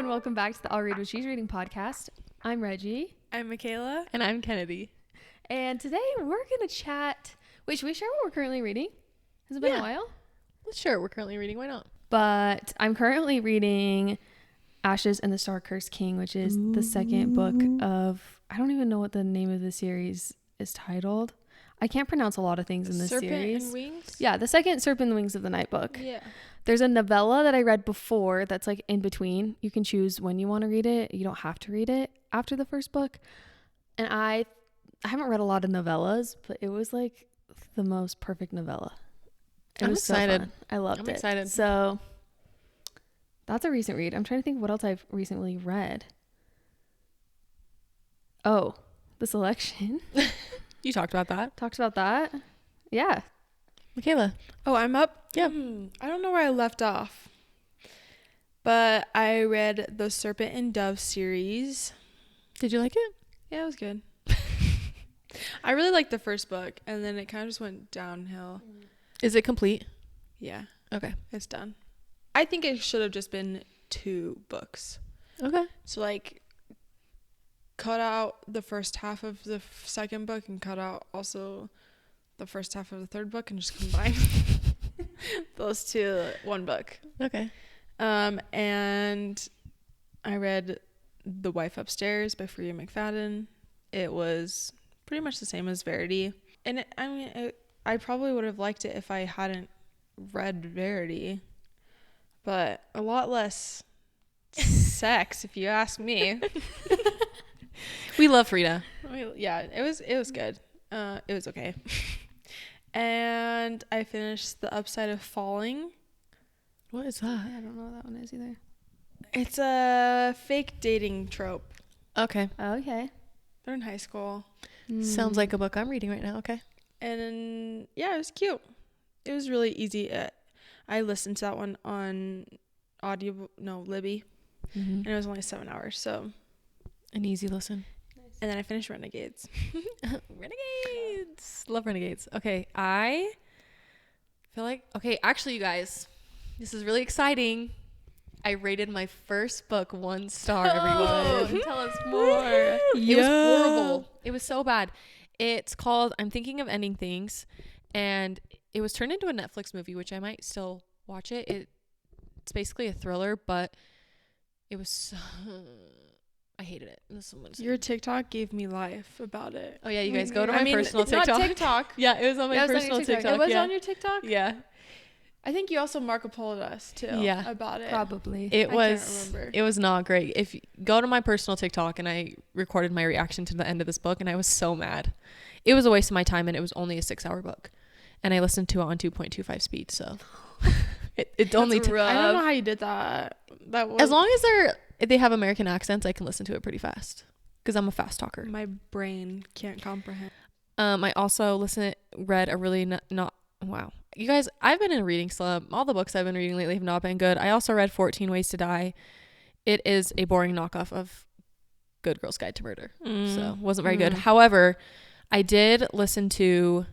and welcome back to the I'll Read What She's Reading podcast. I'm Reggie. I'm Mikayla. And I'm Kennedy. And today we're going to chat. Wait, should we share what we're currently reading? Has it been a while? Sure, we're currently reading. Why not? But I'm currently reading Ashes and the Star-Cursed King, which is the second book of... I don't even know what the name of the series is titled. I can't pronounce a lot of things in this series. Serpent and Wings? Yeah, the second Serpent and Wings of the Night book. Yeah. There's a novella that I read before that's like in between. You can choose when you want to read it. You don't have to read it after the first book. And I haven't read a lot of novellas, but it was like the most perfect novella. I'm excited. So fun. I loved it. I'm excited. So that's a recent read. I'm trying to think what else I've recently read. Oh, The Selection. You talked about that. Talked about that. Yeah. Mikayla. Oh, I'm up? Yeah. I don't know where I left off. But I read the Serpent and Dove series. Did you like it? Yeah, it was good. I really liked the first book, and then it kind of just went downhill. Is it complete? Yeah. Okay. It's done. I think it should have just been 2 books. Okay. So, like, cut out the first half of the second book and cut out also the first half of the third book and just combine those two one book. Okay. And I read The Wife Upstairs by Freya McFadden. It was pretty much the same as Verity. And I probably would have liked it if I hadn't read Verity, but a lot less sex, if you ask me. We love Frida. Yeah, it was good. It was okay. And I finished The Upside of Falling. What is that? I don't know what that one is either. It's a fake dating trope. Okay. Okay. They're in high school. Sounds like a book I'm reading right now. Okay. And yeah, it was cute. It was really easy. I listened to that one on Libby. And it was only 7 hours, so An easy listen. and then I finished Renegades. Renegades. Love Renegades. Okay. I feel like, actually, you guys, this is really exciting. I rated my first book 1 star, everyone. Tell us more. It was horrible. It was so bad. It's called I'm Thinking of Ending Things, and it was turned into a Netflix movie, which I might still watch it. It's basically a thriller, but it was so... I hated it. Your TikTok gave me life about it. Oh yeah, you guys go to my personal TikTok. Not TikTok. Yeah, it was on my personal TikTok. It was yeah. on your TikTok? Yeah. I think you also Marco Polo'd us too. Yeah. About it. Probably. It I can't remember. It was not great. If you go to my personal TikTok, and I recorded my reaction to the end of this book, and I was so mad. It was a waste of my time, and it was only a 6-hour book, and I listened to it on 2.25 speed. So it only took. I don't know how you did that. As long as they have American accents, I can listen to it pretty fast because I'm a fast talker. My brain can't comprehend. I also read a really not wow. You guys, I've been in a reading slump. All the books I've been reading lately have not been good. I also read 14 Ways to Die. It is a boring knockoff of Good Girl's Guide to Murder. So it wasn't very good. However, I did listen to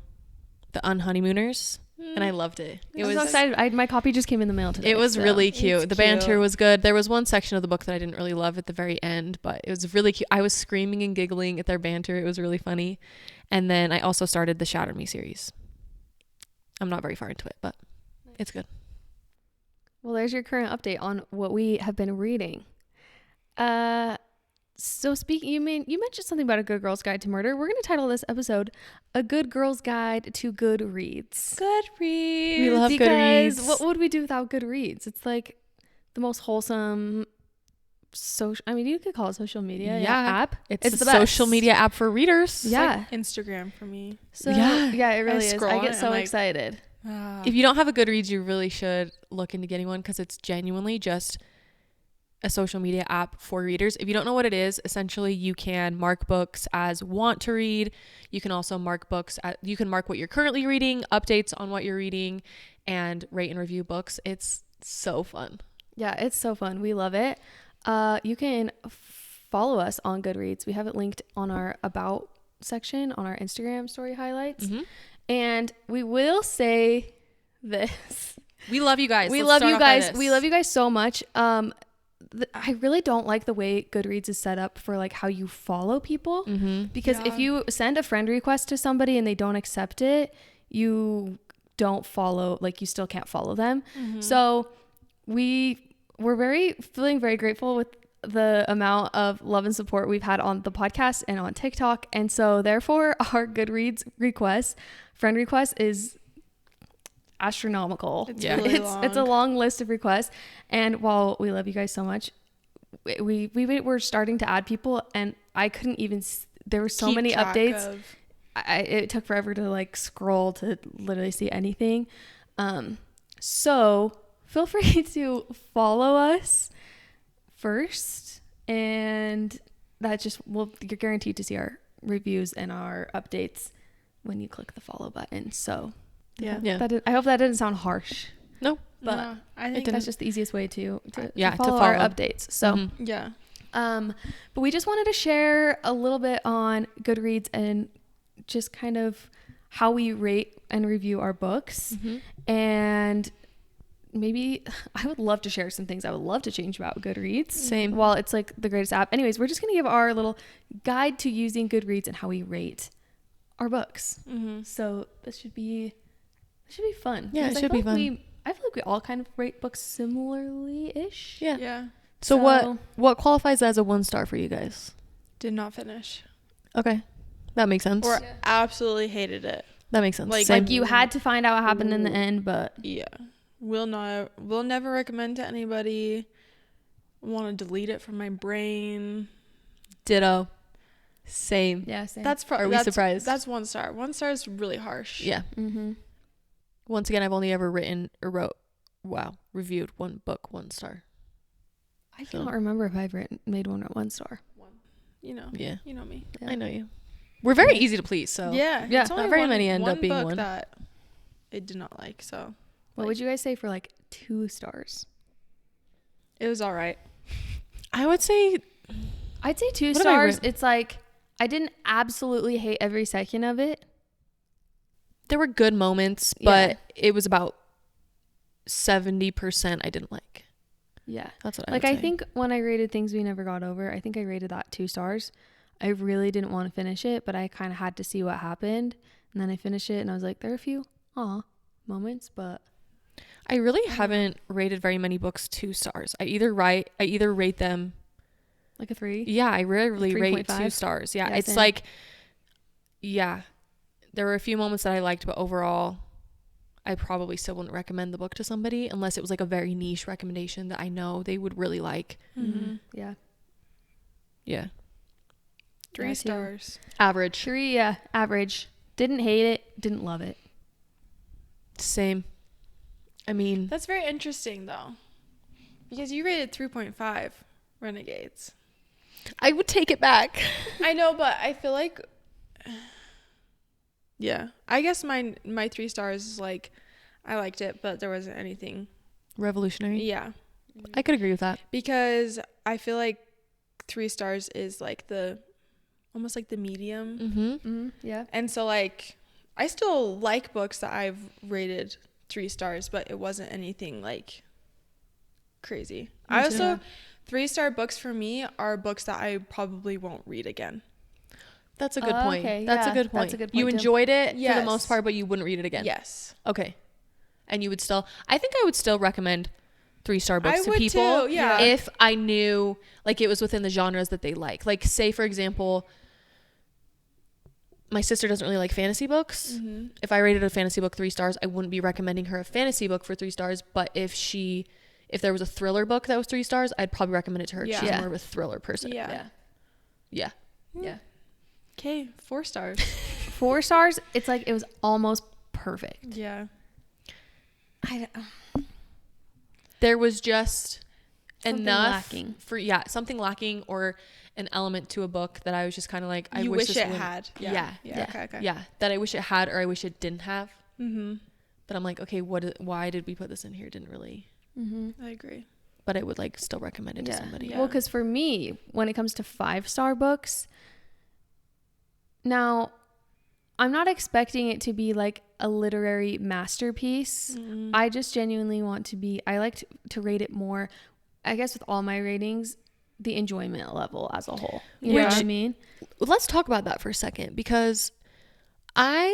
The Unhoneymooners and I loved it. I was so excited. My copy just came in the mail today. It was really cute. The banter cute. was good. There was one section of the book that I didn't really love at the very end, but it was really cute. I was screaming and giggling at their banter. It was really funny. And then I also started the Shatter Me series. I'm not very far into it, but it's good. Well, there's your current update on what we have been reading. So you mentioned something about A Good Girl's Guide to Murder. We're going to title this episode A Good Girl's Guide to GoodReads. GoodReads. We love Because GoodReads. what would we do without GoodReads? It's like the most wholesome you could call it social media app. It's the a social media app for readers. Yeah. Like Instagram for me. So yeah, it really is. scroll I on get it so and, like, excited. If you don't have a GoodReads, you really should look into getting one because it's genuinely just a social media app for readers. If you don't know what it is, essentially you can mark books as want to read. You can also mark you can mark what you're currently reading, updates on what you're reading, and rate and review books. It's so fun. Yeah, it's so fun. We love it. You can follow us on GoodReads. We have it linked on our About section on our Instagram story highlights. And we will say this. We love you guys. We love you guys so much. I really don't like the way Goodreads is set up for like how you follow people, because if you send a friend request to somebody and they don't accept it, you don't follow, like you still can't follow them. So we're feeling very grateful with the amount of love and support we've had on the podcast and on TikTok. And so therefore our Goodreads friend request is astronomical. It's really long. It's a long list of requests. And while we love you guys so much, we were starting to add people, and I couldn't even, there were so many updates. It took forever to like scroll to literally see anything. So feel free to follow us first, and that just you're guaranteed to see our reviews and our updates when you click the follow button. So Yeah. I hope that didn't sound harsh, No. but no, I think that's just the easiest way to to follow our follow. updates. So yeah. but we just wanted to share a little bit on Goodreads and just kind of how we rate and review our books. And maybe I would love to share some things I would love to change about Goodreads. Same. While it's like the greatest app. Anyways, we're just going to give our little guide to using Goodreads and how we rate our books. So this should be fun. Yeah, it Because should be fun. I feel like we all kind of rate books similarly-ish. Yeah. Yeah. So what qualifies as a 1-star for you guys? Did not finish. Okay. That makes sense. Or absolutely hated it. That makes sense. Like- Same. Like you had to find out what happened in the end, but Yeah. Will never recommend to anybody. Want to delete it from my brain. Ditto. Same. yeah, same. Are we surprised? That's 1 star. 1 star is really harsh. Yeah. Once again, I've only ever reviewed one book 1 star. I cannot remember if I've made one at 1 star. You know. Yeah. You know me. Yeah. I know you. We're very easy to please, so. Yeah. Yeah. It's Not only very many end up being book one. that it did not like. So What would you guys say for like 2 stars? it was all right. I would say I'd say 2 What have I stars. written? It's like I didn't absolutely hate every second of it. there were good moments, but it was about 70% I didn't like. Yeah. That's what Like I I would say. think when I rated Things We Never Got Over, I think I rated that 2 stars. I really didn't want to finish it, but I kind of had to see what happened. And then I finished it and I was like, there are a few moments, but I really haven't rated very many books 2 stars. I either rate them. like a 3. Yeah, I rarely rate 2 3.5? stars. Yeah, Yeah, it's same. like, yeah, there were a few moments that I liked, but overall, I probably still wouldn't recommend the book to somebody unless it was like a very niche recommendation that I know they would really like. Yeah. Yeah. 3 too. stars. Average. 3, yeah, average. Didn't hate it, didn't love it. Same. I mean, That's very interesting though, because you rated 3.5 Renegades. I would take it back. I know, but I feel like, yeah, I guess my 3 stars is like, I liked it, but there wasn't anything. Revolutionary. Yeah, I could agree with that. because I feel like 3 stars is like almost like the medium. Yeah. And so like, I still like books that I've rated 3 stars, but it wasn't anything like crazy. I also 3-star books for me are books that I probably won't read again. That's a good point. Okay, That's yeah, a good point. that's a good You point, too. enjoyed it for the Yes. most part, but you wouldn't read it again. Yes. Okay. And you would still, I think I would still recommend 3-star books I to would people. too, yeah. If I knew like it was within the genres that they like. Like say for example, my sister doesn't really like fantasy books. If I rated a fantasy book 3 stars, I wouldn't be recommending her a fantasy book for 3 stars. But if there was a thriller book that was 3 stars, I'd probably recommend it to her. Yeah. She's Yeah. more of a thriller person. Yeah. Yeah. Yeah. Okay, 4 stars. 4 stars, it's like it was almost perfect. Yeah. There was just Something enough lacking. something lacking or an element to a book that I was just kind of like, I You wish wish this it would- had. Yeah. Yeah. Okay. Yeah, that I wish it had or I wish it didn't have. But I'm like, okay, why did we put this in here? Didn't really, I agree. but I would like still recommend it to somebody. Yeah. Well, because for me, when it comes to 5-star books, now I'm not expecting it to be like a literary masterpiece. I just genuinely want to be, I like to rate it more I guess with all my ratings, the enjoyment level as a whole. You know what I mean? Let's talk about that for a second, because I'm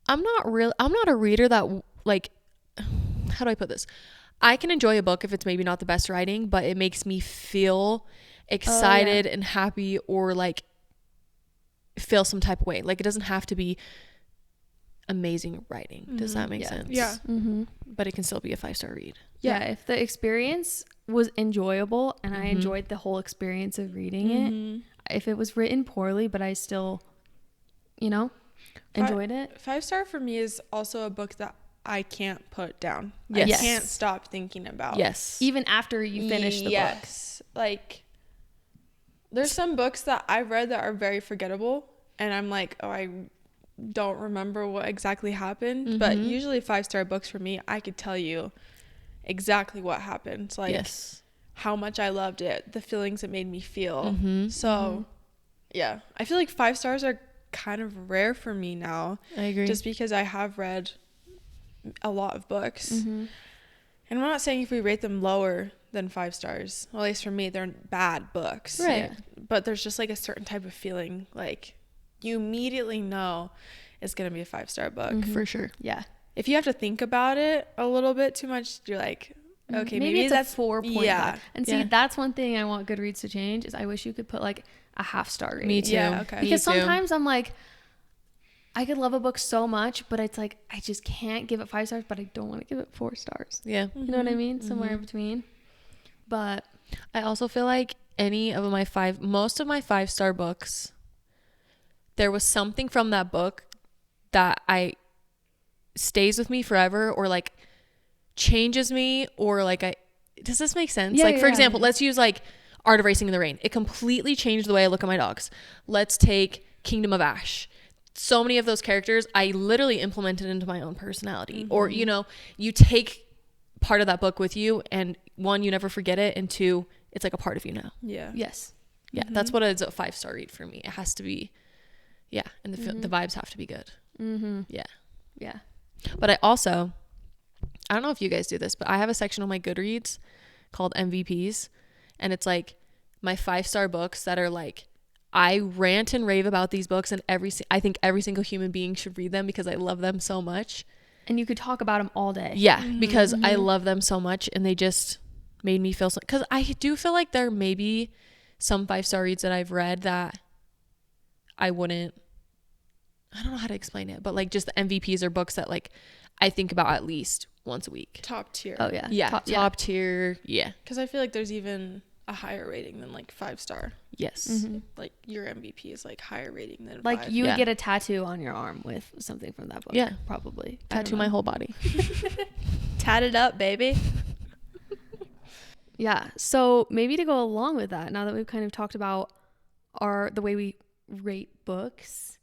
not a reader that, like, how do I put this? I can enjoy a book if it's maybe not the best writing, but it makes me feel excited and happy, or like feel some type of way. Like, it doesn't have to be amazing writing. Does that make sense? Yeah. But it can still be a 5-star read. Yeah, if the experience was enjoyable and I enjoyed the whole experience of reading it, if it was written poorly but I still, you know, enjoyed it. 5-star for me is also a book that I can't put down. Yes. I can't stop thinking about. Yes. Even after you finish the book. Yes. Like, there's some books that I've read that are very forgettable, and I'm like, oh, I don't remember what exactly happened. But usually 5-star books for me, I could tell you exactly what happened. Like, how much I loved it, the feelings it made me feel. So, yeah, I feel like 5 stars are kind of rare for me now. I agree. Just because I have read a lot of books. And I'm not saying if we rate them lower than 5 stars, well, at least for me, they're bad books. Right. But there's just like a certain type of feeling, like you immediately know it's going to be a 5-star book. For sure. Yeah. If you have to think about it a little bit too much, you're like, okay, maybe it's that's a 4.5. Yeah. And see, that's one thing I want Goodreads to change is I wish you could put like a half-star rating. Me too. Yeah, okay. Because sometimes I'm like, I could love a book so much, but it's like I just can't give it 5 stars, but I don't want to give it 4 stars. Yeah. You know what I mean? Somewhere in between. But I also feel like most of my 5-star books, there was something from that book that stays with me forever, or like changes me, or like does this make sense? Yeah, like, for example, let's use like Art of Racing in the Rain. It completely changed the way I look at my dogs. Let's take Kingdom of Ash. So many of those characters I literally implemented into my own personality. Or, you know, you take part of that book with you, and 1, you never forget it, and 2, it's like a part of you now. Yeah. yes. Yeah, that's what is a 5-star read for me. It has to be, and the vibes have to be good. Yeah. Yeah. But I don't know if you guys do this, but I have a section on my Goodreads called MVPs, and it's like my 5-star books that are like, I rant and rave about these books, and I think every single human being should read them because I love them so much. And you could talk about them all day. Yeah, because I love them so much, and they just made me feel so, because I do feel like there may be some 5-star reads that I've read that I don't know how to explain it, but like just the MVPs are books that like I think about at least once a week. Top tier. Oh yeah. Yeah. Top tier. Yeah. Because I feel like there's even a higher rating than like 5-star. Yes. Like your MVP is like higher rating than Like 5. you would get a tattoo on your arm with something from that book. Yeah. Probably. Tattoo my whole body. Tat it up, baby. Yeah. So maybe to go along with that, now that we've kind of talked about the way we rate books,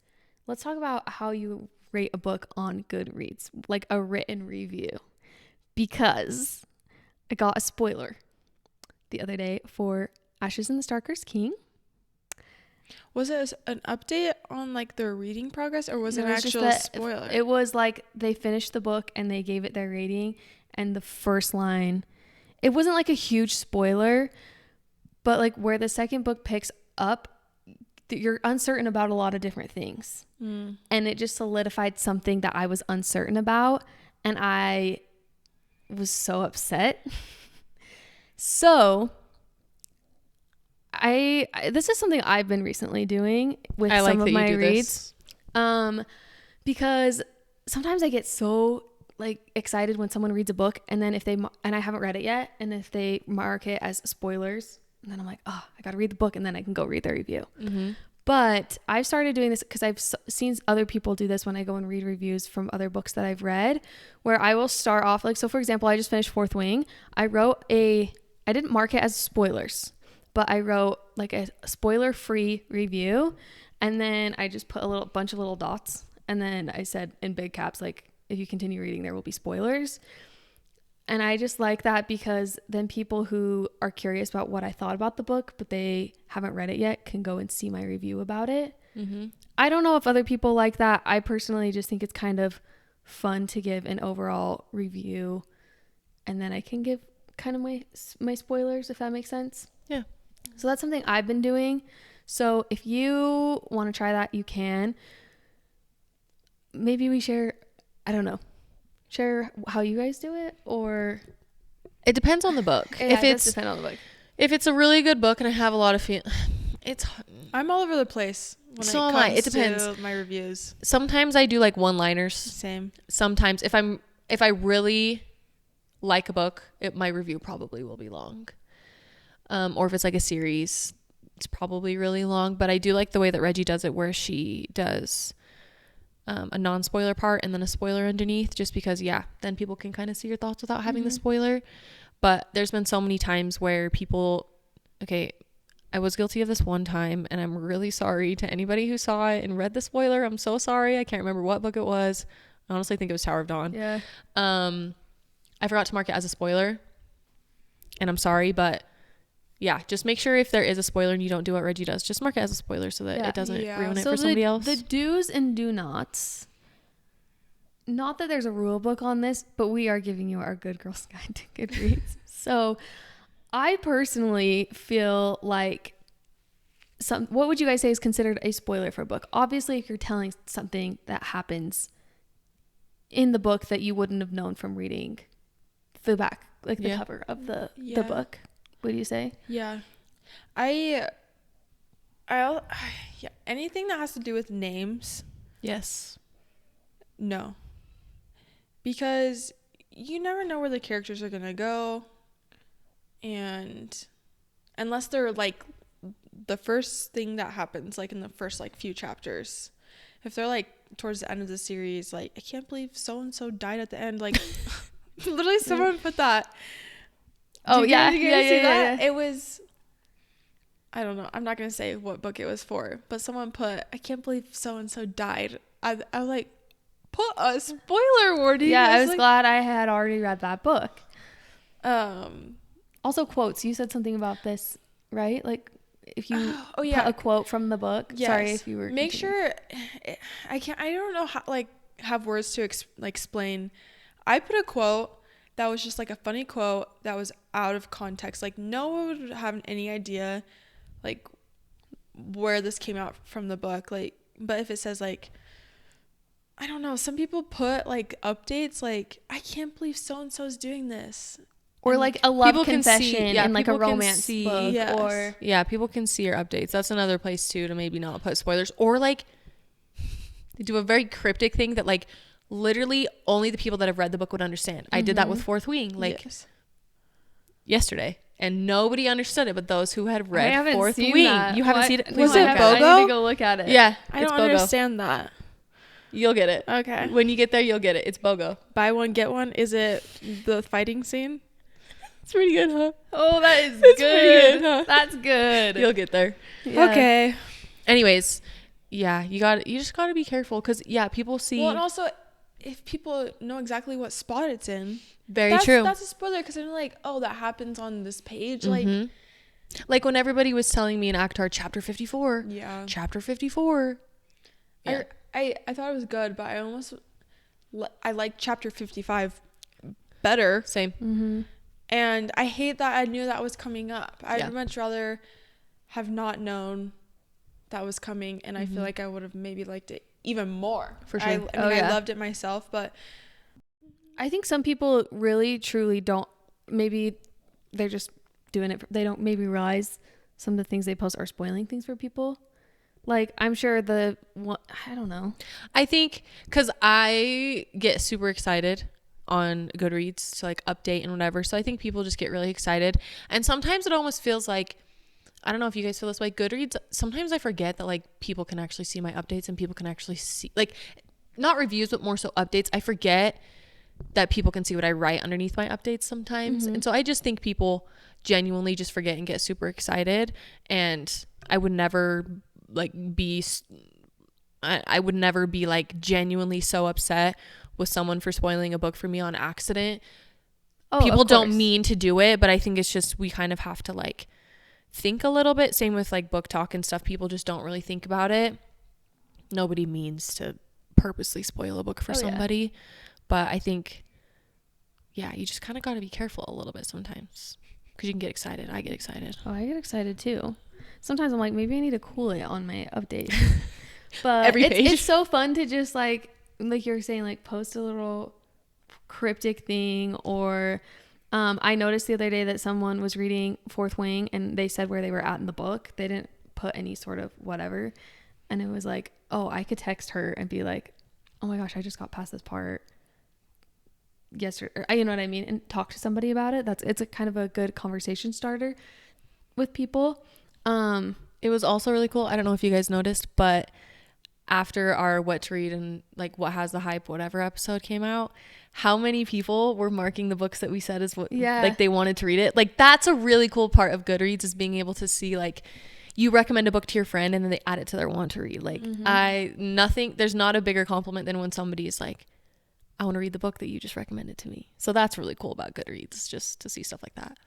let's talk about how you rate a book on Goodreads, like a written review. Because I got a spoiler the other day for Ashes in the Starker's King. Was it an update on like their reading progress, or was it an actual spoiler? It was like they finished the book and they gave it their rating, and the first line, it wasn't like a huge spoiler, but like where the second book picks up, you're uncertain about a lot of different things. And it just solidified something that I was uncertain about, and I was so upset. So this is something I've been recently doing with some of my reads. Because sometimes I get so like excited when someone reads a book, and then and I haven't read it yet, and if they mark it as spoilers, and then I'm like, oh, I got to read the book, and then I can go read their review. But I've started doing this because I've seen other people do this when I go and read reviews from other books that I've read, where I will start off like, so for example, I just finished Fourth Wing. I didn't mark it as spoilers, but I wrote like a spoiler-free review, and then I just put a bunch of little dots, and then I said in big caps, like, if you continue reading, there will be spoilers. And I just like that because then people who are curious about what I thought about the book, but they haven't read it yet, can go and see my review about it. I don't know if other people like that. I personally just think it's kind of fun to give an overall review, and then I can give kind of my spoilers, if that makes sense. Yeah. So that's something I've been doing. So if you want to try that, you can. Maybe we share, I don't know, share how you guys do it, or It depends on the book. yeah, If it it's does depend on the book. if it's a really good book and I have a lot of it's I'm all over the place when So it am comes I. It depends. to my reviews. sometimes I do like one-liners. Same. Sometimes if I really like a book, my review probably will be long. Or if it's like a series, it's probably really long. But I do like the way that Reggie does it, where she does a non-spoiler part and then a spoiler underneath, just because then people can kind of see your thoughts without having the spoiler. But there's been so many times where I was guilty of this one time, and I'm really sorry to anybody who saw it and read the spoiler. I'm so sorry. I can't remember what book it was. I honestly think it was Tower of Dawn. Yeah. I forgot to mark it as a spoiler, and I'm sorry, but just make sure if there is a spoiler and you don't do what Reggie does, just mark it as a spoiler so that it doesn't ruin it for somebody else. The do's and do nots. Not that there's a rule book on this, but we are giving you our Good Girls Guide to Goodreads. So I personally feel like what would you guys say is considered a spoiler for a book? Obviously, if you're telling something that happens in the book that you wouldn't have known from reading the back, like the cover of the book. What do you say? Yeah. Anything that has to do with names. Yes. No. Because you never know where the characters are going to go. And unless they're like the first thing that happens, like in the first like few chapters, if they're like towards the end of the series, like, I can't believe so-and-so died at the end. Like literally someone put that. Oh, Did yeah. you guys see that? Yeah. It was, I don't know. I'm not going to say what book it was for, but someone put, I can't believe so-and-so died. I was like, put a spoiler warning. Yeah, I was glad I had already read that book. Um, Also quotes. You said something about this, right? Like if you put a quote from the book. Yes. Sorry if you were. Make sure, I don't know how, like, have words to explain. I put a quote that was just like a funny quote that was out of context. Like no one would have any idea like where this came out from the book. Like, but if it says like, I don't know, some people put like updates like, I can't believe so-and-so is doing this. Or and like a love people can confession see- yeah, in like a people can romance see- book. Yes. Or Yeah, people can see your updates. That's another place too to maybe not put spoilers. Or like they do a very cryptic thing that like literally only the people that have read the book would understand. I did that with Fourth Wing like yesterday, and nobody understood it, but those who had read Fourth Wing. That. You haven't seen it? Was Please it look at BOGO? I need to go look at it. Yeah, I it's don't BOGO. understand that. You'll get it. Okay. When you get there, you'll get it. It's BOGO. Buy one, get one. Is it the fighting scene? It's pretty good, huh? Oh, that is It's good. pretty good, huh? That's good. You'll get there. Yeah. Okay. Anyways, yeah, you just gotta be careful because people see. Well, and also, if people know exactly what spot it's in, Very true. That's a spoiler because they're like, oh, that happens on this page. Like when everybody was telling me in Actar chapter 54. Yeah. Chapter 54. Yeah. I thought it was good, but I like chapter 55 better. Same. Mm-hmm. And I hate that I knew that was coming up. I'd Yeah. much rather have not known that was coming, and I feel like I would have maybe liked it even more. For sure. I mean, I loved it myself, but I think some people really truly don't, maybe they're just doing it, they don't maybe realize some of the things they post are spoiling things for people. Like I'm sure I don't know. I think because I get super excited on GoodReads to like update and whatever. So I think people just get really excited. And sometimes it almost feels like, I don't know if you guys feel this way, GoodReads, sometimes I forget that like people can actually see my updates and people can actually see, like not reviews, but more so updates. I forget that people can see what I write underneath my updates sometimes. And so I just think people genuinely just forget and get super excited. And I would never be like genuinely so upset with someone for spoiling a book for me on accident. People don't mean to do it, but I think it's just we kind of have to like think a little bit. Same with like book talk and stuff. People just don't really think about it. Nobody means to purposely spoil a book for somebody. But I think yeah, you just kind of got to be careful a little bit sometimes because you can get excited. I get excited. Oh, I get excited too. Sometimes I'm like, maybe I need to cool it on my update. But Every page. it's so fun to just like you were saying, like post a little cryptic thing. Or I noticed the other day that someone was reading Fourth Wing and they said where they were at in the book. They didn't put any sort of whatever. And it was like, oh, I could text her and be like, oh my gosh, I just got past this part yesterday, or, you know what I mean, and talk to somebody about it. It's a kind of a good conversation starter with people. It was also really cool. I don't know if you guys noticed, but after our what to read and like what has the hype whatever episode came out, how many people were marking the books that we said is what like they wanted to read it. Like that's a really cool part of Goodreads, is being able to see like you recommend a book to your friend and then they add it to their want to read. Like there's not a bigger compliment than when somebody is like, I want to read the book that you just recommended to me. So that's really cool about Goodreads, just to see stuff like that.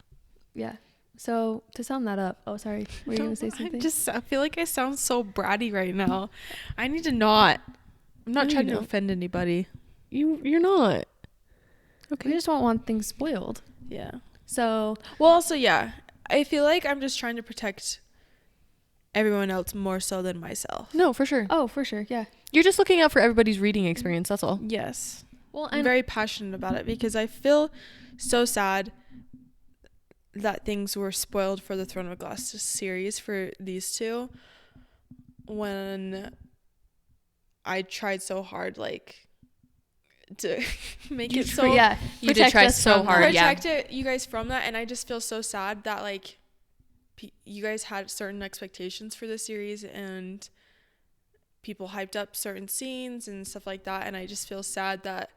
Yeah. So to sum that up, oh sorry, were you gonna say something? I feel like I sound so bratty right now. I need to not. I'm not trying to offend anybody. You're not. Okay. We just don't want things spoiled. Yeah. So well, also yeah, I feel like I'm just trying to protect everyone else more so than myself. No, for sure. Oh, for sure. Yeah. You're just looking out for everybody's reading experience. That's all. Yes. Well, I'm very passionate about it because I feel so sad that things were spoiled for the Throne of Glass series for these two when I tried so hard like to make it so you did try so hard protect you guys from that, and I just feel so sad that like you guys had certain expectations for the series and people hyped up certain scenes and stuff like that, and I just feel sad that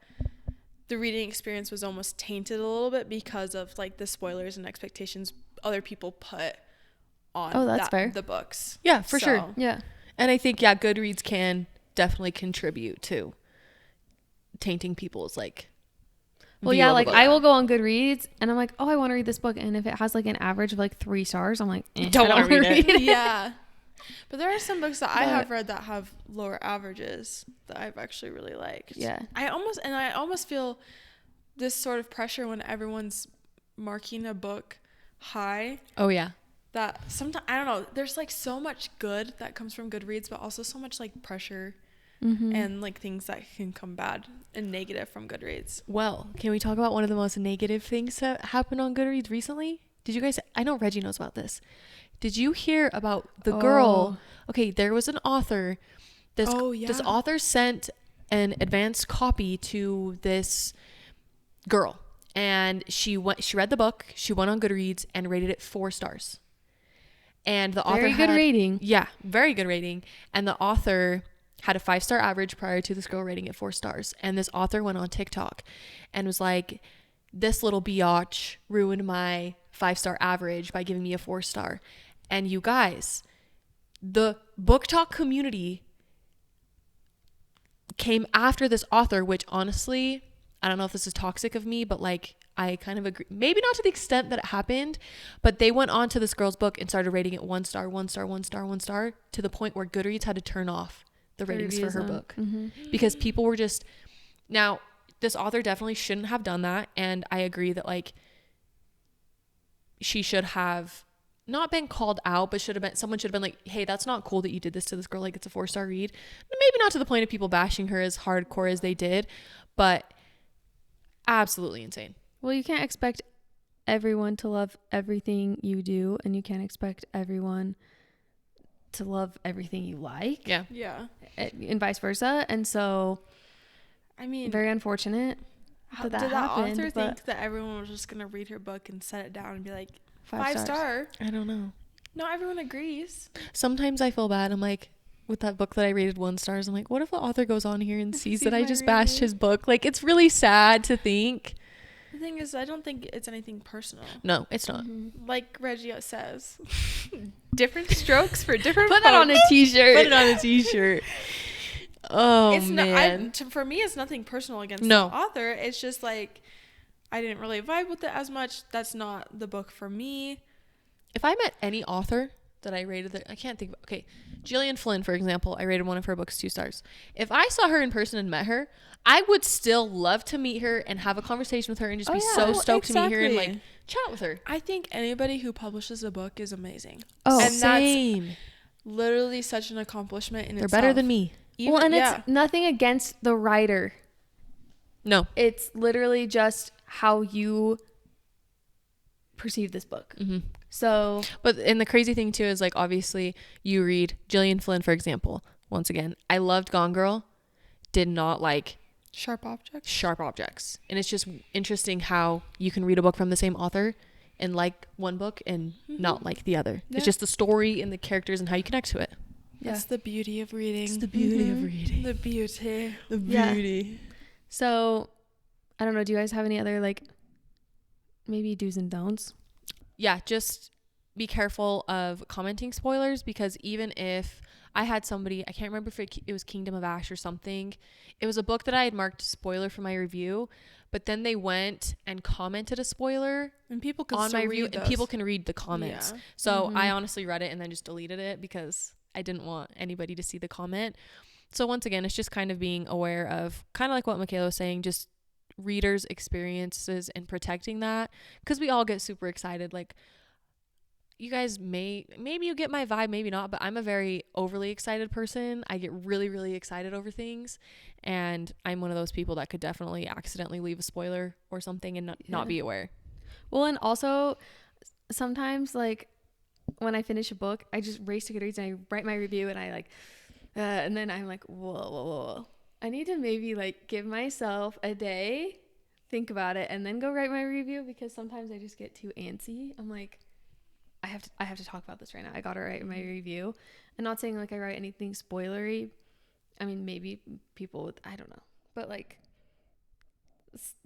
the reading experience was almost tainted a little bit because of like the spoilers and expectations other people put on fair. The books. Yeah, for sure. Yeah. And I think Goodreads can definitely contribute to tainting people's like like I will go on Goodreads and I'm like, oh, I want to read this book, and if it has like an average of like 3 stars, I'm like, don't want to read it. Yeah. But there are some books that I have read that have lower averages that I've actually really liked. Yeah. I almost feel this sort of pressure when everyone's marking a book high. Oh yeah. That sometimes, I don't know, there's like so much good that comes from Goodreads, but also so much like pressure and like things that can come bad and negative from Goodreads. Well, can we talk about one of the most negative things that happened on Goodreads recently? Did you guys, I know Reggie knows about this. Did you hear about the girl? Okay, there was an author. This author sent an advanced copy to this girl, and she read the book. She went on Goodreads and rated it 4 stars. And the author good rating. Yeah, very good rating. And the author had a 5-star average prior to this girl rating it 4 stars. And this author went on TikTok and was like, this little biatch ruined my 5-star average by giving me a 4-star. And you guys, the book talk community came after this author, which honestly, I don't know if this is toxic of me, but like I kind of agree. Maybe not to the extent that it happened, but they went on to this girl's book and started rating it 1 star, 1 star, 1 star, 1 star, to the point where Goodreads had to turn off the ratings for her book because people were just, now this author definitely shouldn't have done that. And I agree that like she should have not been called out, but someone should have been like, hey, that's not cool that you did this to this girl. Like, it's a 4-star read. Maybe not to the point of people bashing her as hardcore as they did, but absolutely insane. Well, you can't expect everyone to love everything you do, and you can't expect everyone to love everything you like. Yeah. And vice versa. And so, I mean, very unfortunate did that author think that everyone was just gonna read her book and set it down and be like, 5 star? I don't know. Not everyone agrees. Sometimes I feel bad. I'm like, with that book that I rated 1 star, I'm like, what if the author goes on here and sees that I just bashed his book? Like, it's really sad to think. The thing is, I don't think it's anything personal. No, it's not. Like Reggie says, different strokes for different Put that on a t-shirt. Put it on a t-shirt. Oh, it's man. For me, it's nothing personal against the author. It's just like, I didn't really vibe with it as much. That's not the book for me. If I met any author that I rated. I can't think of. Okay, Gillian Flynn, for example, I rated one of her books 2 stars. If I saw her in person and met her, I would still love to meet her and have a conversation with her and just be so stoked to meet her and like chat with her. I think anybody who publishes a book is amazing. Oh, and same. That's literally such an accomplishment in They're itself. better than me. Well, and it's nothing against the writer. No. It's literally just how you perceive this book. Mm-hmm. So, and the crazy thing too is like, obviously you read Gillian Flynn, for example. Once again, I loved Gone Girl. Did not like sharp objects. And it's just interesting how you can read a book from the same author and like one book and not like the other. Yeah. It's just the story and the characters and how you connect to it. That's the beauty of reading. It's the beauty of reading. The beauty. The beauty. Yeah. So, I don't know. Do you guys have any other like maybe do's and don'ts? Yeah, just be careful of commenting spoilers, because even if I had somebody, I can't remember if it was Kingdom of Ash or something. It was a book that I had marked spoiler for my review, but then they went and commented a spoiler and people can on my review, read and those. people can read the comments. Yeah. So I honestly read it and then just deleted it because I didn't want anybody to see the comment. So once again, it's just kind of being aware of, kind of like what Mikayla was saying, just readers' experiences and protecting that, because we all get super excited. Like, you guys maybe you get my vibe, maybe not, but I'm a very overly excited person. I get really, really excited over things, and I'm one of those people that could definitely accidentally leave a spoiler or something and not be aware. Well, and also sometimes like when I finish a book, I just race to GoodReads and I write my review, and I like and then I'm like, whoa. I need to maybe like give myself a day, think about it, and then go write my review, because sometimes I just get too antsy. I'm like, I have to talk about this right now. I gotta write my review. I'm not saying like I write anything spoilery. I mean, maybe people with, I don't know, but like,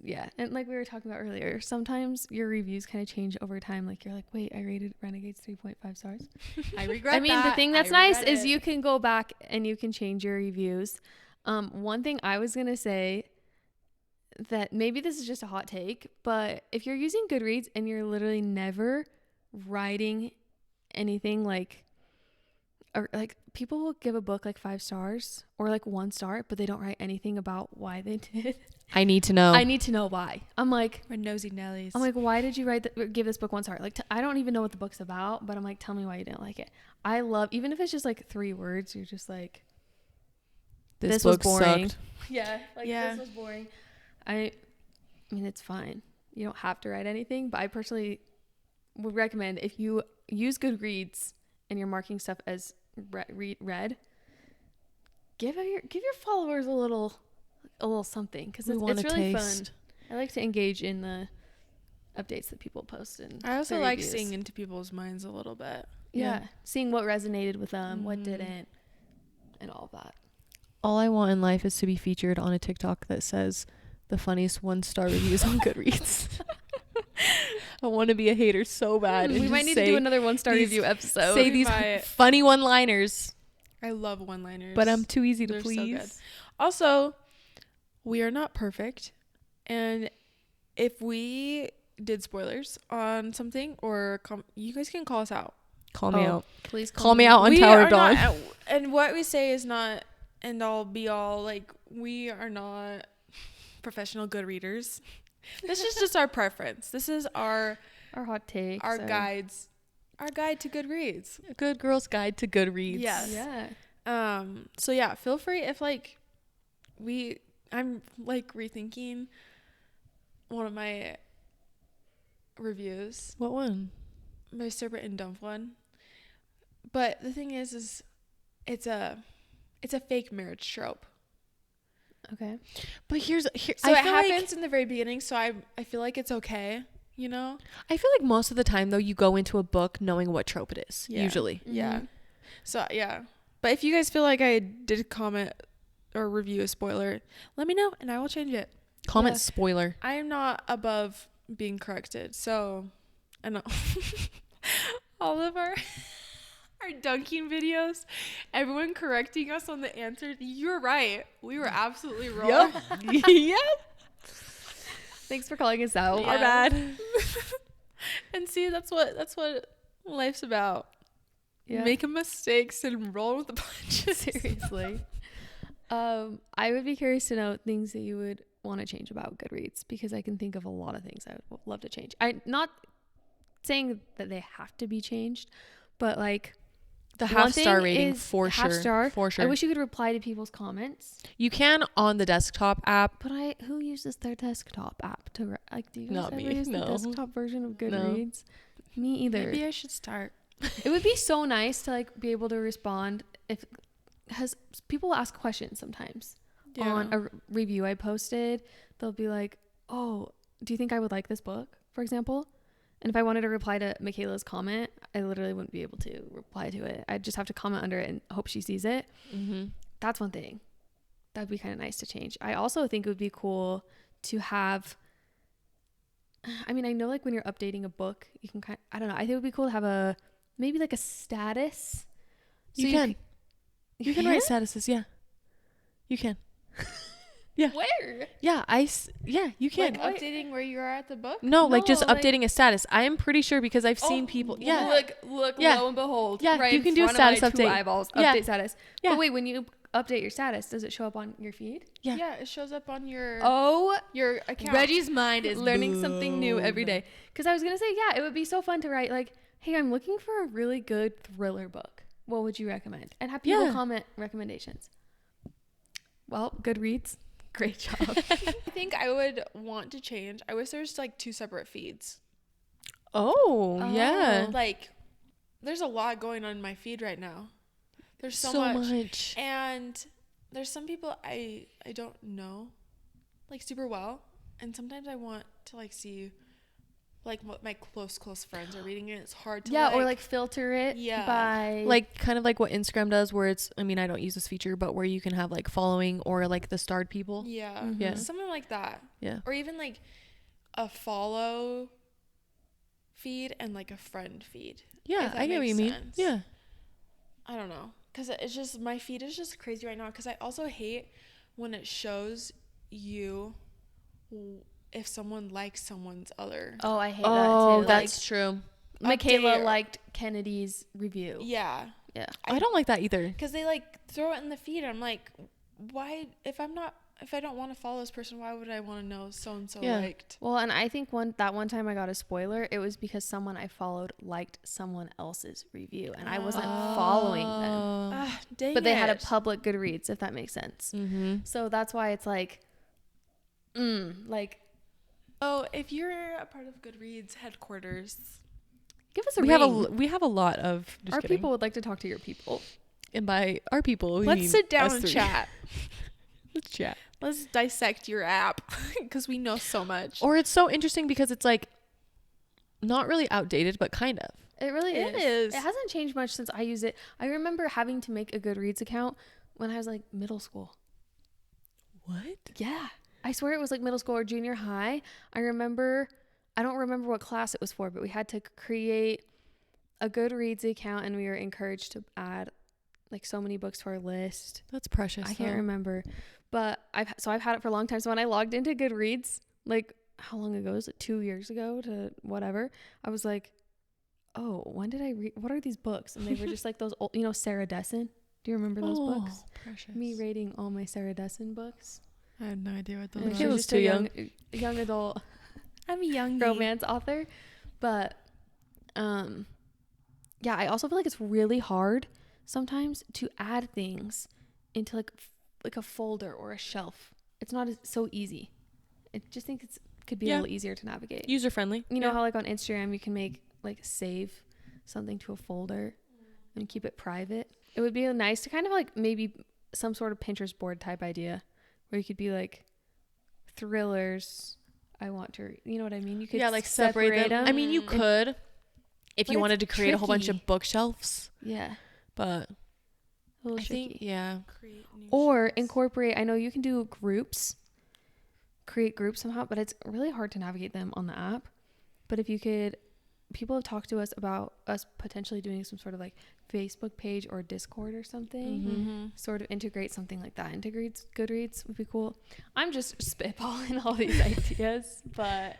yeah. And like we were talking about earlier, sometimes your reviews kind of change over time. Like you're like, wait, I rated Renegades 3.5 stars. I regret. I mean, the thing that's nice is you can go back and you can change your reviews. One thing I was gonna say, that maybe this is just a hot take, but if you're using GoodReads and you're literally never writing anything like, or like people will give a book like 5 stars or like 1 star, but they don't write anything about why they did. I need to know. I need to know why. I'm like, we're nosy Nellies. I'm like, why did you give this book 1 star? Like, I don't even know what the book's about, but I'm like, tell me why you didn't like it. I love, even if it's just like 3 words, you're just like, this was boring. Sucked. Yeah, like this was boring. I mean, it's fine. You don't have to write anything, but I personally would recommend, if you use GoodReads and you're marking stuff as read, give your followers a little something, because it's really fun. I like to engage in the updates that people post, and I also like seeing into people's minds a little bit. Yeah, seeing what resonated with them, what didn't, and all of that. All I want in life is to be featured on a TikTok that says the funniest 1-star reviews on GoodReads. I want to be a hater so bad. We might need to do another 1-star review episode. Say these funny one-liners. I love one-liners, but I'm too easy to please. So good. Also, we are not perfect, and if we did spoilers on something, or you guys can call us out. Call me out. Please call me out on Tower of Dawn. And what we say is not end all be all. Like, we are not professional good readers. This is just our preference. This is our hot take, our guides, our guide to GoodReads. A good girl's guide to GoodReads. Yes. Yeah. So yeah, feel free if like I'm like rethinking one of my reviews. What one? My Serpent and Dove one. But the thing is it's a fake marriage trope. Okay. But here's so it happens in the very beginning, so I feel like it's okay, you know? I feel like most of the time though, you go into a book knowing what trope it is. Yeah. Usually. Yeah. So yeah. But if you guys feel like I did comment or review a spoiler, let me know and I will change it. Comment spoiler. I am not above being corrected. So I know all of our dunking videos, everyone correcting us on the answer. You're right. We were absolutely wrong. Yep. Thanks for calling us out. Yeah. Our bad. And see, that's what life's about. Yeah. Making mistakes and roll with the punches. Seriously. I would be curious to know things that you would want to change about Goodreads, because I can think of a lot of things I would love to change. I'm not saying that they have to be changed, but like The one half-star thing rating is for half sure. star. For sure. I wish you could reply to people's comments, You can on the desktop app. but who uses their desktop app to like? Do you guys Not ever me, use no. the desktop version of No. Goodreads? Me either. Maybe I should start. It would be so nice to like be able to respond if people ask questions sometimes on a review I posted. They'll be like, "Oh, do you think I would like this book?" for example. And if I wanted to reply to Mikayla's comment, I literally wouldn't be able to reply to it. I'd just have to comment under it and hope she sees it. Mm-hmm. That's one thing that'd be kind of nice to change. I also think it would be cool to have, I mean, I know like when you're updating a book, you can I don't know, I think it would be cool to have maybe like a status. So you can write statuses. Yeah, you can. Yeah. Where? Yeah, you can. Like updating where you are at the book? No, like just No, like- updating a status. I am pretty sure because I've seen people. Yeah. Look, Yeah. lo and behold. Yeah, right you in can do a front of my status two update. eyeballs, Yeah. update status. Yeah. But wait, when you update your status, does it show up on your feed? Yeah. Yeah, it shows up on your Oh, account. Reggie's mind is learning something new every day. Because I was going to say, yeah, it would be so fun to write like, hey, I'm looking for a really good thriller book. What would you recommend? And have people comment recommendations. Well, Goodreads. Great job. I think I would want to change. I wish there's like 2 separate feeds. Oh, yeah. Like, there's a lot going on in my feed right now. There's so much. And there's some people I don't know, like, super well. And sometimes I want to, like, see, like, what my close friends are reading it. It's hard to, or like filter it by... Like, kind of like what Instagram does, where it's, I mean, I don't use this feature, but where you can have, like, following or, like, the starred people. Yeah. Mhm. Yeah. Something like that. Yeah. Or even, like, a follow feed and, like, a friend feed. Yeah, if that I get what you makes mean. sense. Yeah. I don't know. Because it's just, my feed is just crazy right now. Because I also hate when it shows you if someone likes someone's other. Oh, I hate that Oh, too. that's true. Like, update Mikayla or- liked Kennedy's review. Yeah. Yeah. I don't like that either. Because they, like, throw it in the feed. I'm like, why, if I don't want to follow this person, why would I want to know so-and-so liked? Well, and I think one time I got a spoiler, it was because someone I followed liked someone else's review, and I wasn't following them. Dang But they had a it. public Goodreads, if that makes sense. Mm-hmm. So that's why it's like, like, Oh, if you're a part of Goodreads headquarters, give us a We ring. have a lot of Our people would like to talk to your people. and by our people, we let's mean sit down us and three. chat. Let's chat. Let's dissect your app because we know so much. Or it's so interesting because it's like not really outdated, but kind of. It really It is. is. It hasn't changed much since I use it. I remember having to make a Goodreads account when I was like middle school. What? Yeah. I swear it was like middle school or junior high. I don't remember what class it was for, but we had to create a Goodreads account and we were encouraged to add like so many books to our list. That's precious. I can't remember. But I've had it for a long time. So when I logged into Goodreads, like how long ago was it? 2 years ago to whatever. I was like, oh, when did I read? What are these books? And they were just like those old, Sarah Dessen. Do you remember those books? Precious. Me rating all my Sarah Dessen books. I had no idea what those And were. she was was just too a young. young adult I'm a young romance author. But yeah, I also feel like it's really hard sometimes to add things into like a folder or a shelf. It's not so easy. I just think could be a little easier to navigate. User friendly. You know how like on Instagram you can make like save something to a folder and keep it private. It would be nice to kind of like maybe some sort of Pinterest board type idea where you could be like thrillers. I want to, you know what I mean? You could like separate them. I mean, you could if But you it's wanted to create a whole bunch tricky. of bookshelves, Yeah. but A little I tricky. think Create new Or shelves. incorporate, I know you can do create groups somehow, but it's really hard to navigate them on the app. But if you could, people have talked to us about us potentially doing some sort of like Facebook page or Discord or something. Mm-hmm. Sort of integrate something like that into Goodreads would be cool. I'm just spitballing all these ideas, but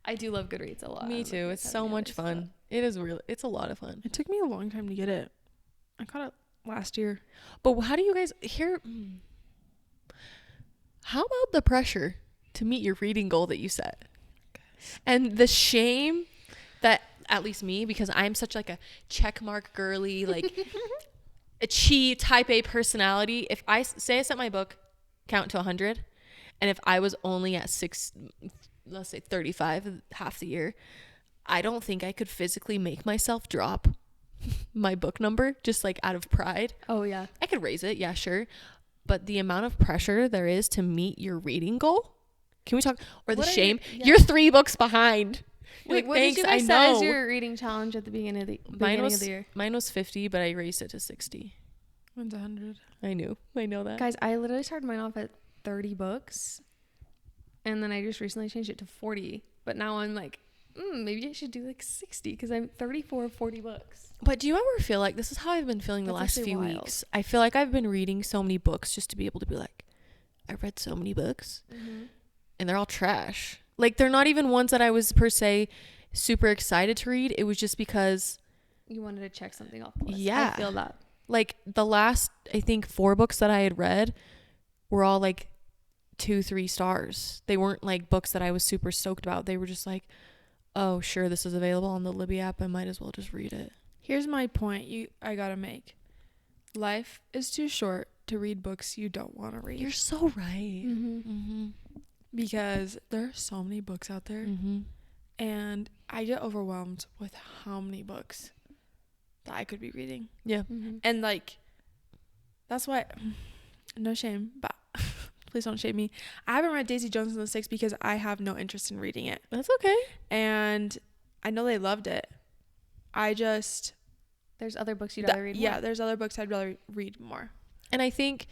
I do love Goodreads a lot. me I don't know too. if It's you have so any much others, fun. It is really. It's a lot of fun. It took me a long time to get it. I caught it last year. But how do you guys here? How about the pressure to meet your reading goal that you set? And the shame that, at least me, because I'm such like a checkmark girly, like a type A personality. If I say I set my book count to 100, and if I was only at let's say 35 half the year, I don't think I could physically make myself drop my book number just like out of pride. Oh yeah. I could raise it, yeah, sure. But the amount of pressure there is to meet your reading goal. Can we talk? Or the shame? You're 3 books behind. Wait, what did you guys set as your reading challenge at the beginning of the year? Mine was 50, but I raised it to 60. Mine's 100. I know that. Guys, I literally started mine off at 30 books. And then I just recently changed it to 40. But now I'm like, maybe I should do like 60 because I'm 34 of 40 books. But do you ever feel like, this is how I've been feeling the last few weeks. I feel like I've been reading so many books just to be able to be like, I read so many books. Mm-hmm. And they're all trash. Like, they're not even ones that I was per se super excited to read. It was just because you wanted to check something off the list. Yeah. I feel that. Like, the last, I think, 4 books that I had read were all like 2-3 stars. They weren't like books that I was super stoked about. They were just like, oh, sure, this is available on the Libby app. I might as well just read it. Here's my point I gotta make. Life is too short to read books you don't want to read. You're so right. Mm-hmm. Mm-hmm. Because there are so many books out there. Mm-hmm. And I get overwhelmed with how many books that I could be reading. Yeah. Mm-hmm. And like, that's why, no shame, but please don't shame me. I haven't read Daisy Jones and the Six because I have no interest in reading it. That's okay. And I know they loved it. There's other books you'd rather read more. Yeah, there's other books I'd rather read more. And I think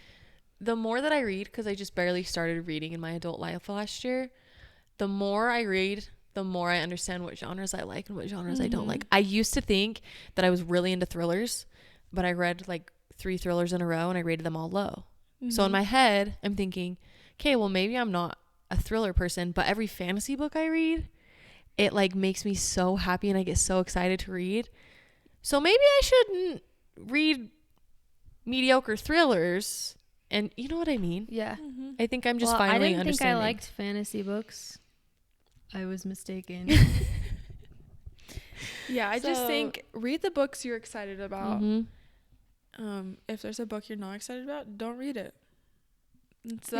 the more that I read, because I just barely started reading in my adult life last year, the more I read, the more I understand what genres I like and what genres I don't like. I used to think that I was really into thrillers, but I read like 3 thrillers in a row and I rated them all low. Mm-hmm. So in my head, I'm thinking, okay, well, maybe I'm not a thriller person, but every fantasy book I read, it like makes me so happy and I get so excited to read. So maybe I shouldn't read mediocre thrillers. And you know what I mean? Yeah. Mm-hmm. I think I'm just finally understanding. I didn't think I liked fantasy books. I was mistaken. Yeah, I just think read the books you're excited about. Mm-hmm. If there's a book you're not excited about, don't read it. It's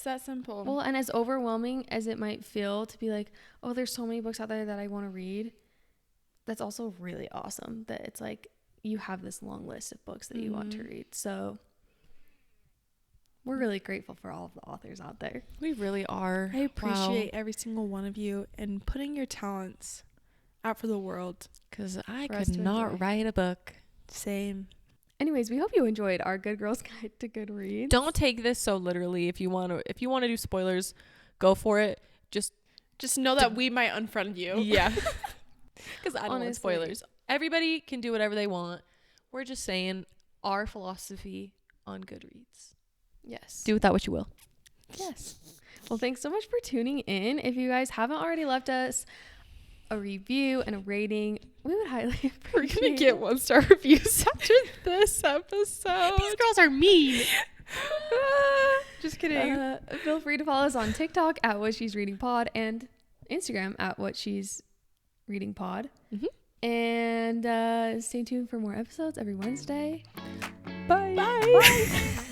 that simple. Well, and as overwhelming as it might feel to be like, oh, there's so many books out there that I want to read, that's also really awesome that it's like you have this long list of books that you want to read. So we're really grateful for all of the authors out there. We really are. I appreciate every single one of you and putting your talents out for the world. Because I could not write a book. Same. Anyways, we hope you enjoyed our Good Girls Guide to GoodReads. Don't take this so literally. If you want to do spoilers, go for it. Just know that we might unfriend you. Yeah. Because I don't want spoilers. Everybody can do whatever they want. We're just saying our philosophy on GoodReads. Yes. Do with that what you will. Yes. Well, thanks so much for tuning in. If you guys haven't already left us a review and a rating, we would highly appreciate We're going to get 1-star reviews after this episode. These girls are mean. Just kidding. Feel free to follow us on TikTok at What She's Reading Pod and Instagram at What She's Reading Pod. Mm-hmm. And stay tuned for more episodes every Wednesday. Bye. Bye.